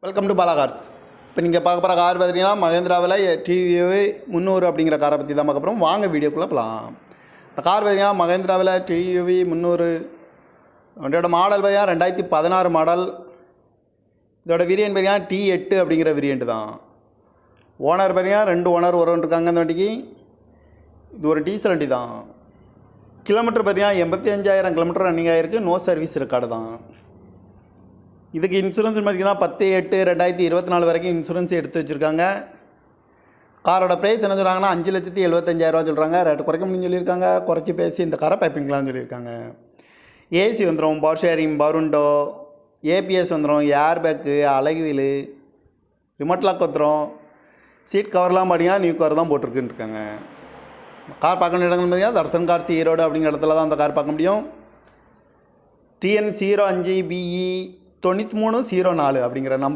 Welcome to Bala cars. இப்போ நீங்கள் பார்க்க போகிற கார் பார்த்தீங்கன்னா மகேந்திராவில் டிவிவி 300 அப்படிங்கிற காரை பற்றி தான் பார்க்க போகிறோம். வாங்க வீடியோக்குள்ளே போகலாம். இந்த கார் பார்த்தீங்கன்னா மகேந்திராவில் டிவிவி 300 வண்டியோட மாடல் பார்த்தீங்கன்னா 2016 மாடல். இதோட வேரியன்ட் பார்த்தீங்கன்னா T8 அப்படிங்கிற வேரியன்ட் தான். ஓனர் பார்த்தீங்கன்னா 2 ஓனர் ஒருவன் இருக்காங்க. இந்த வண்டிக்கு இது ஒரு டீசல் வண்டி தான். கிலோமீட்டர் பார்த்தீங்கன்னா 85,000 கிலோமீட்டர் ரன்னிங் ஆகிருக்கு. நோ சர்வீஸ் ரெக்கார்டு தான். இதுக்கு இன்சூரன்ஸ் பார்த்தீங்கன்னா 10/8/2024 வரைக்கும் இன்சூரன்ஸ் எடுத்து வச்சுருக்காங்க. காரோட ப்ரைஸ் என்ன சொல்கிறாங்கன்னா 5,75,000 சொல்கிறாங்க. ரேட்டு குறைக்க முடியும்னு சொல்லியிருக்காங்க. குறைச்சி பேசி இந்த காரை பைப்பிங்கலாம்னு சொல்லியிருக்காங்க. ஏசி வந்துடும், power sharing, power window, ABS வந்துடும், ஏர் பேக்கு, அழகு வீலு, ரிமோட் லாக் வந்துடும். சீட் கவர்லாம் பார்த்தீங்கன்னா நியூ கவர் தான் போட்டிருக்குன்னு இருக்காங்க. கார் பார்க்க வேண்டிய இடங்கள் பார்த்தீங்கன்னா தர்சன் கார்ஸ் ஈரோடு அப்படிங்கிற இடத்துல தான் அந்த கார் பார்க்க முடியும். TN 05BE 9304 அப்படிங்கிற நம்பர்